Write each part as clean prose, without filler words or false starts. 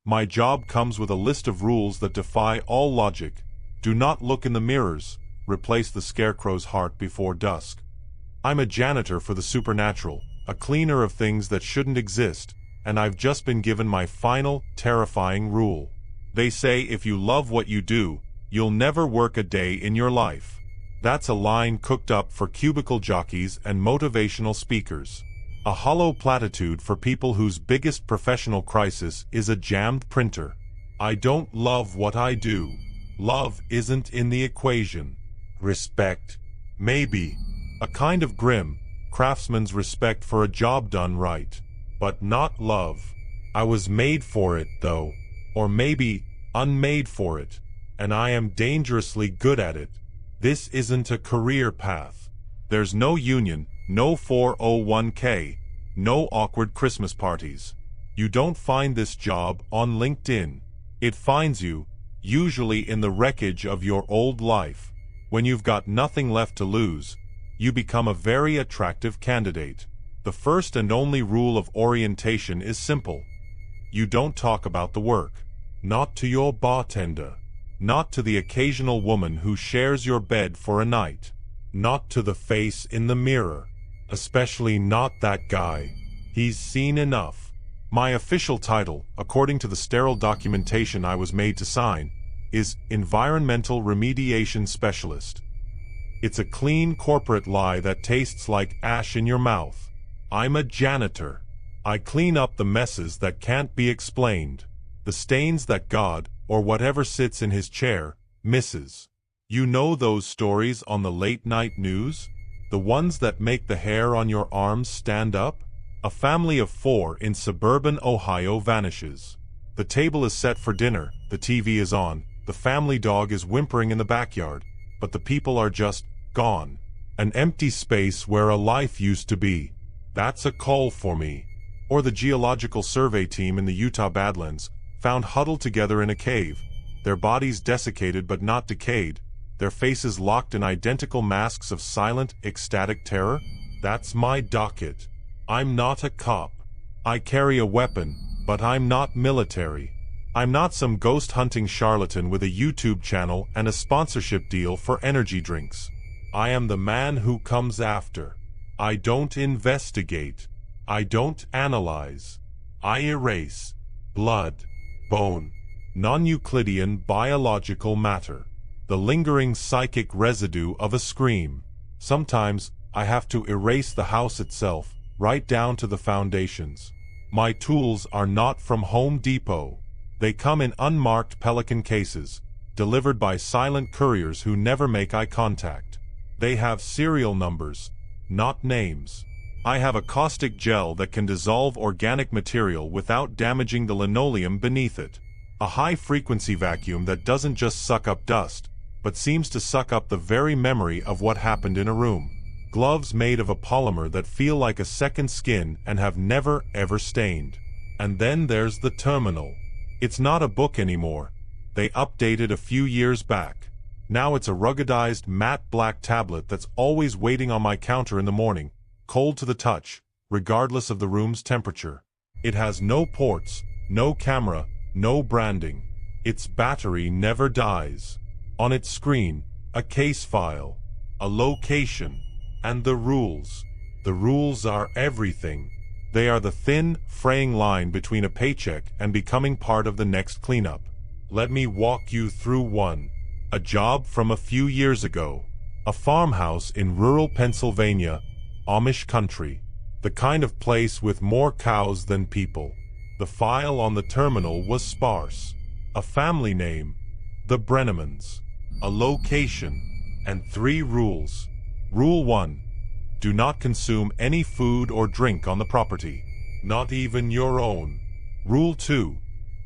My job comes with a list of rules that defy all logic. Do not look in the mirrors. Replace the scarecrow's heart before dusk. I'm a janitor for the supernatural, a cleaner of things that shouldn't exist, and I've just been given my final, terrifying rule. They say if you love what you do, you'll never work a day in your life. That's a line cooked up for cubicle jockeys and motivational speakers. A hollow platitude for people whose biggest professional crisis is a jammed printer. I don't love what I do. Love isn't in the equation. Respect? Maybe. A kind of grim, craftsman's respect for a job done right. But not love. I was made for it, though. Or maybe, unmade for it. And I am dangerously good at it. This isn't a career path. There's no union, no 401k, no awkward Christmas parties. You don't find this job on LinkedIn. It finds you, usually in the wreckage of your old life. When you've got nothing left to lose, you become a very attractive candidate. The first and only rule of orientation is simple. You don't talk about the work. Not to your bartender. Not to the occasional woman who shares your bed for a night. Not to the face in the mirror. Especially not that guy. He's seen enough. My official title, according to the sterile documentation I was made to sign, is Environmental Remediation Specialist. It's a clean corporate lie that tastes like ash in your mouth. I'm a janitor. I clean up the messes that can't be explained. The stains that God, or whatever sits in his chair, misses. You know those stories on the late-night news? The ones that make the hair on your arms stand up? A family of 4 in suburban Ohio vanishes. The table is set for dinner, the TV is on, the family dog is whimpering in the backyard, but the people are just gone. An empty space where a life used to be. That's a call for me. Or the geological survey team in the Utah Badlands, found huddled together in a cave, their bodies desiccated but not decayed, their faces locked in identical masks of silent, ecstatic terror. That's my docket. I'm not a cop. I carry a weapon, but I'm not military. I'm not some ghost-hunting charlatan with a YouTube channel and a sponsorship deal for energy drinks. I am the man who comes after. I don't investigate. I don't analyze. I erase. Blood. Bone. Non-Euclidean biological matter. The lingering psychic residue of a scream. Sometimes, I have to erase the house itself, right down to the foundations. My tools are not from Home Depot. They come in unmarked Pelican cases, delivered by silent couriers who never make eye contact. They have serial numbers, not names. I have a caustic gel that can dissolve organic material without damaging the linoleum beneath it. A high-frequency vacuum that doesn't just suck up dust, but seems to suck up the very memory of what happened in a room. Gloves made of a polymer that feel like a second skin and have never, ever stained. And then there's the terminal. It's not a book anymore. They updated a few years back. Now it's a ruggedized matte black tablet that's always waiting on my counter in the morning, cold to the touch, regardless of the room's temperature. It has no ports, no camera, no branding. Its battery never dies. On its screen, a case file, a location, and the rules. The rules are everything. They are the thin, fraying line between a paycheck and becoming part of the next cleanup. Let me walk you through one. A job from a few years ago. A farmhouse in rural Pennsylvania, Amish country. The kind of place with more cows than people. The file on the terminal was sparse. A family name, the Brennemans. A location, and 3 rules. Rule 1. Do not consume any food or drink on the property, not even your own. Rule 2.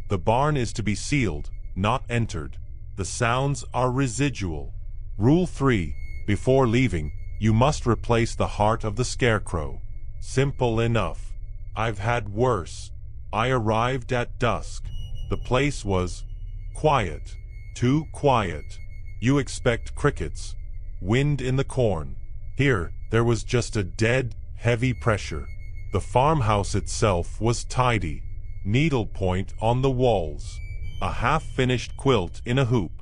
The barn is to be sealed, not entered. The sounds are residual. Rule 3. Before leaving, you must replace the heart of the scarecrow. Simple enough. I've had worse. I arrived at dusk. The place was quiet. Too quiet. You expect crickets. Wind in the corn. Here, there was just a dead, heavy pressure. The farmhouse itself was tidy. needlepoint on the walls, a half-finished quilt in a hoop.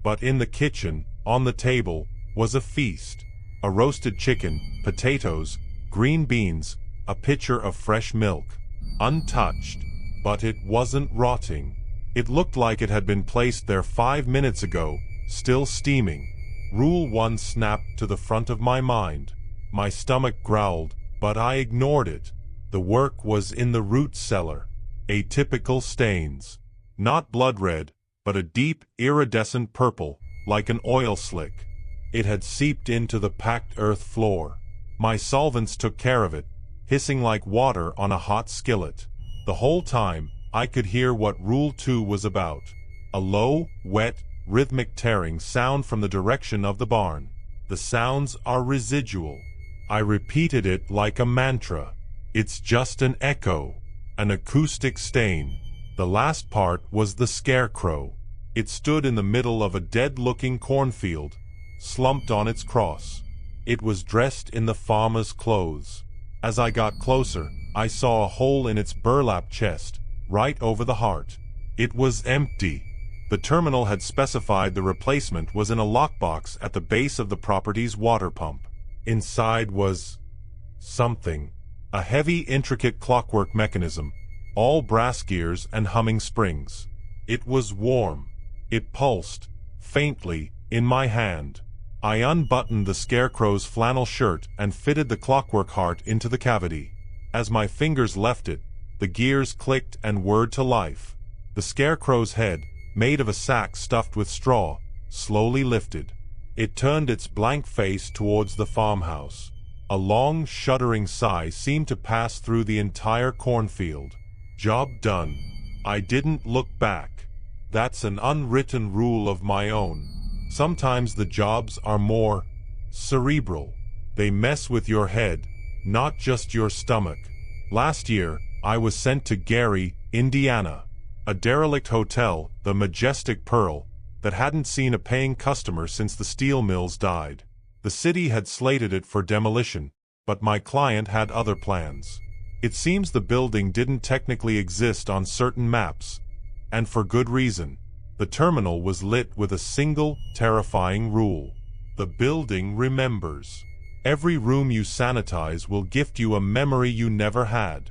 But in the kitchen, on the table, was a feast. A roasted chicken, potatoes, green beans, a pitcher of fresh milk. Untouched. But it wasn't rotting. It looked like it had been placed there 5 minutes ago, still steaming. Rule 1 snapped to the front of my mind. My stomach growled, but I ignored it. The work was in the root cellar. Atypical stains. Not blood red, but a deep, iridescent purple, like an oil slick. It had seeped into the packed earth floor. My solvents took care of it, hissing like water on a hot skillet. The whole time, I could hear what Rule 2 was about. A low, wet, rhythmic tearing sound from the direction of the barn. The sounds are residual. I repeated it like a mantra. It's just an echo, an acoustic stain. The last part was the scarecrow. It stood in the middle of a dead-looking cornfield, slumped on its cross. It was dressed in the farmer's clothes. As I got closer, I saw a hole in its burlap chest, right over the heart. It was empty. The terminal had specified the replacement was in a lockbox at the base of the property's water pump. Inside was something. A heavy, intricate clockwork mechanism, all brass gears and humming springs. It was warm. It pulsed, faintly, in my hand. I unbuttoned the scarecrow's flannel shirt and fitted the clockwork heart into the cavity. As my fingers left it, the gears clicked and whirred to life. The scarecrow's head, made of a sack stuffed with straw, slowly lifted. It turned its blank face towards the farmhouse. A long, shuddering sigh seemed to pass through the entire cornfield. Job done. I didn't look back. That's an unwritten rule of my own. Sometimes the jobs are more cerebral. They mess with your head, not just your stomach. Last year, I was sent to Gary, Indiana, a derelict hotel, the Majestic Pearl, that hadn't seen a paying customer since the steel mills died. The city had slated it for demolition, but my client had other plans. It seems the building didn't technically exist on certain maps, and for good reason. The terminal was lit with a single, terrifying rule. The building remembers. Every room you sanitize will gift you a memory you never had.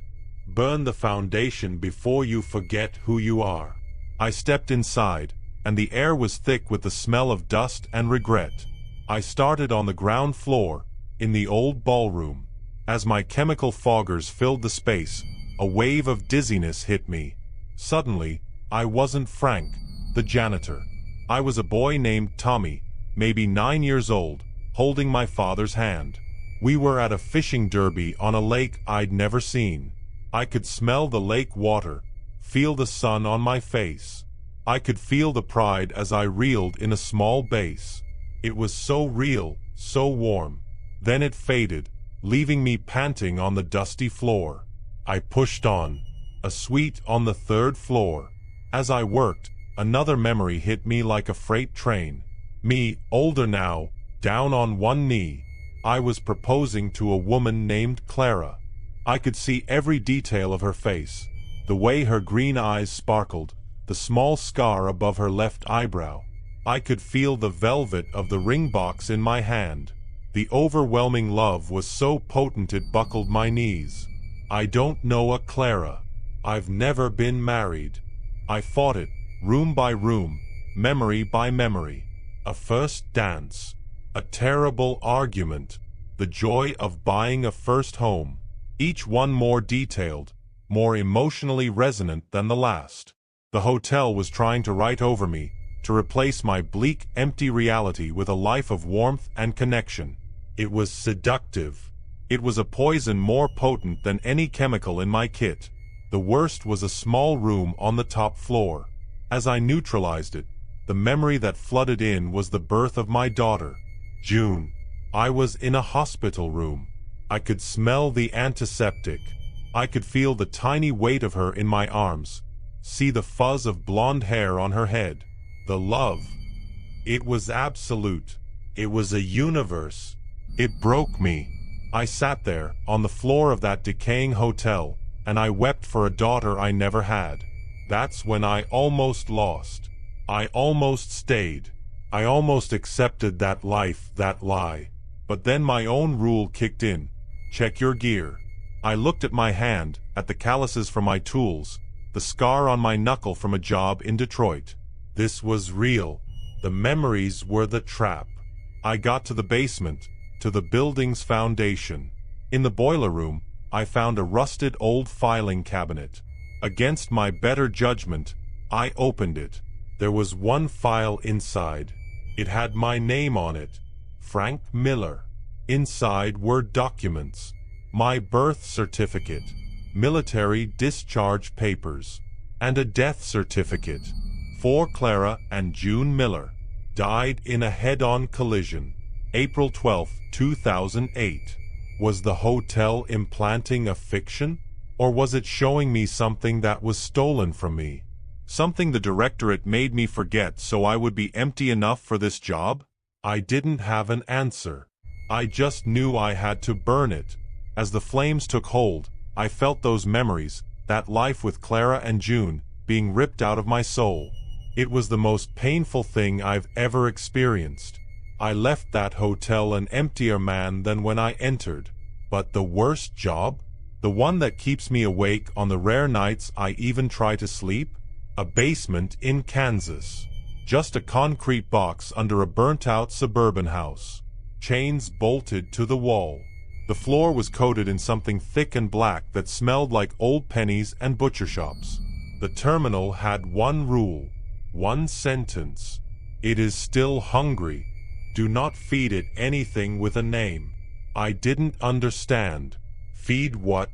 Burn the foundation before you forget who you are. I stepped inside, and the air was thick with the smell of dust and regret. I started on the ground floor, in the old ballroom. As my chemical foggers filled the space, a wave of dizziness hit me. Suddenly, I wasn't Frank, the janitor. I was a boy named Tommy, maybe 9 years old, holding my father's hand. We were at a fishing derby on a lake I'd never seen. I could smell the lake water, feel the sun on my face. I could feel the pride as I reeled in a small base. It was so real, so warm. Then it faded, leaving me panting on the dusty floor. I pushed on. A suite on the 3rd floor. As I worked, another memory hit me like a freight train. Me, older now, down on one knee. I was proposing to a woman named Clara. I could see every detail of her face. The way her green eyes sparkled, the small scar above her left eyebrow. I could feel the velvet of the ring box in my hand. The overwhelming love was so potent it buckled my knees. I don't know a Clara. I've never been married. I fought it, room by room, memory by memory. A first dance. A terrible argument. The joy of buying a first home. Each one more detailed, more emotionally resonant than the last. The hotel was trying to write over me, to replace my bleak, empty reality with a life of warmth and connection. It was seductive. It was a poison more potent than any chemical in my kit. The worst was a small room on the top floor. As I neutralized it, the memory that flooded in was the birth of my daughter, June. I was in a hospital room. I could smell the antiseptic. I could feel the tiny weight of her in my arms, see the fuzz of blonde hair on her head. The love. It was absolute. It was a universe. It broke me. I sat there, on the floor of that decaying hotel, and I wept for a daughter I never had. That's when I almost lost. I almost stayed. I almost accepted that life, that lie. But then my own rule kicked in. Check your gear. I looked at my hand, at the calluses from my tools, the scar on my knuckle from a job in Detroit. This was real. The memories were the trap. I got to the basement, to the building's foundation. In the boiler room, I found a rusted old filing cabinet. Against my better judgment, I opened it. There was one file inside. It had my name on it, Frank Miller. Inside were documents, my birth certificate, military discharge papers, and a death certificate. For Clara and June Miller, died in a head-on collision, April 12, 2008. Was the hotel implanting a fiction? Or was it showing me something that was stolen from me? Something the directorate made me forget so I would be empty enough for this job? I didn't have an answer. I just knew I had to burn it. As the flames took hold, I felt those memories, that life with Clara and June, being ripped out of my soul. It was the most painful thing I've ever experienced. I left that hotel an emptier man than when I entered. But the worst job? The one that keeps me awake on the rare nights I even try to sleep? A basement in Kansas. Just a concrete box under a burnt-out suburban house. Chains bolted to the wall. The floor was coated in something thick and black that smelled like old pennies and butcher shops. The terminal had one rule, one sentence. It is still hungry. Do not feed it anything with a name. I didn't understand. Feed what?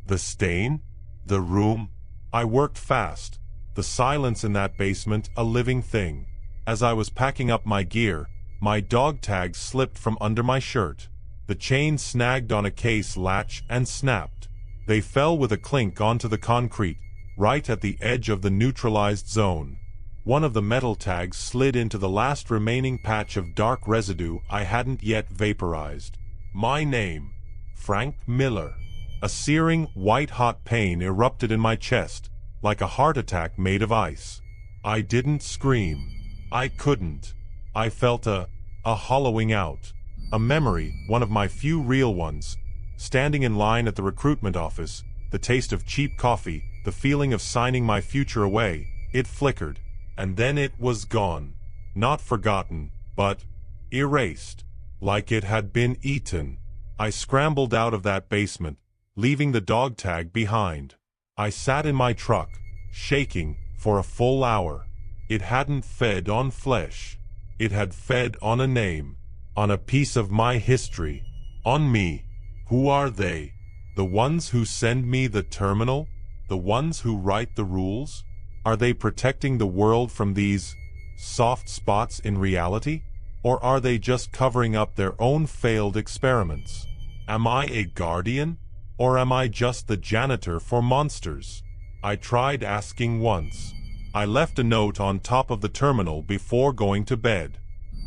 The stain? The room? I worked fast. The silence in that basement a living thing. As I was packing up my gear, my dog tags slipped from under my shirt. The chain snagged on a case latch and snapped. They fell with a clink onto the concrete, right at the edge of the neutralized zone. One of the metal tags slid into the last remaining patch of dark residue I hadn't yet vaporized. My name, Frank Miller. A searing, white-hot pain erupted in my chest, like a heart attack made of ice. I didn't scream. I couldn't. I felt a hollowing out. A memory, one of my few real ones. Standing in line at the recruitment office, the taste of cheap coffee, the feeling of signing my future away, it flickered. And then it was gone. Not forgotten, but erased. Like it had been eaten. I scrambled out of that basement, leaving the dog tag behind. I sat in my truck, shaking, for a full hour. It hadn't fed on flesh. It had fed on a name, on a piece of my history, on me. Who are they? The ones who send me the terminal? The ones who write the rules? Are they protecting the world from these soft spots in reality? Or are they just covering up their own failed experiments? Am I a guardian? Or am I just the janitor for monsters? I tried asking once. I left a note on top of the terminal before going to bed.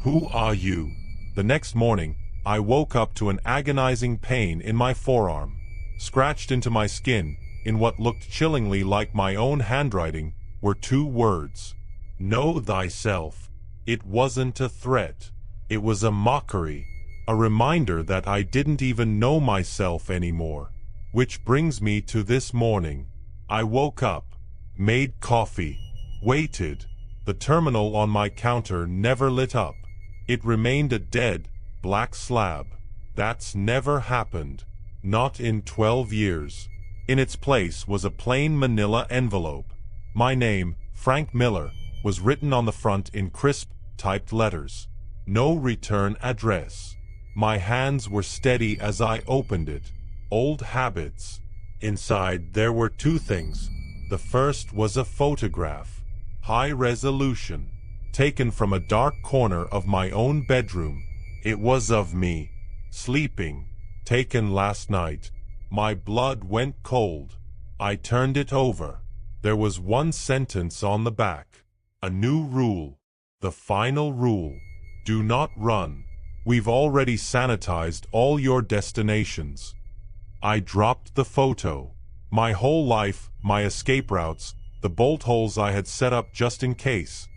Who are you? The next morning, I woke up to an agonizing pain in my forearm. Scratched into my skin, in what looked chillingly like my own handwriting, were two words. Know thyself. It wasn't a threat. It was a mockery. A reminder that I didn't even know myself anymore. Which brings me to this morning. I woke up, made coffee, waited. The terminal on my counter never lit up. It remained a dead, black slab. That's never happened. Not in 12 years. In its place was a plain manila envelope. My name, Frank Miller, was written on the front in crisp, typed letters. No return address. My hands were steady as I opened it. Old habits. Inside there were two things. The first was a photograph. High resolution. Taken from a dark corner of my own bedroom. It was of me. Sleeping. Taken last night. My blood went cold. I turned it over. There was one sentence on the back. A new rule. The final rule. Do not run. We've already sanitized all your destinations. I dropped the photo. My whole life, my escape routes, the bolt holes I had set up just in case.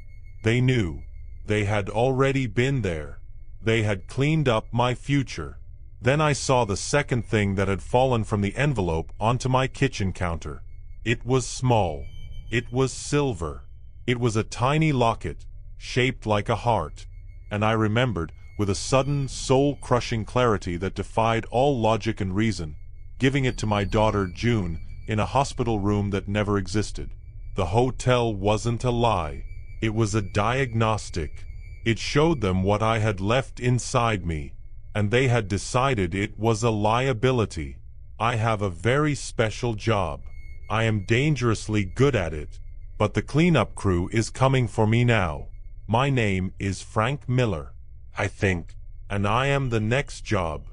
They knew. They had already been there. They had cleaned up my future. Then I saw the second thing that had fallen from the envelope onto my kitchen counter. It was small. It was silver. It was a tiny locket, shaped like a heart. And I remembered, with a sudden, soul-crushing clarity that defied all logic and reason, giving it to my daughter June in a hospital room that never existed. The hotel wasn't a lie. It was a diagnostic. It showed them what I had left inside me, and they had decided it was a liability. I have a very special job. I am dangerously good at it, but the cleanup crew is coming for me now. My name is Frank Miller, I think, and I am the next job.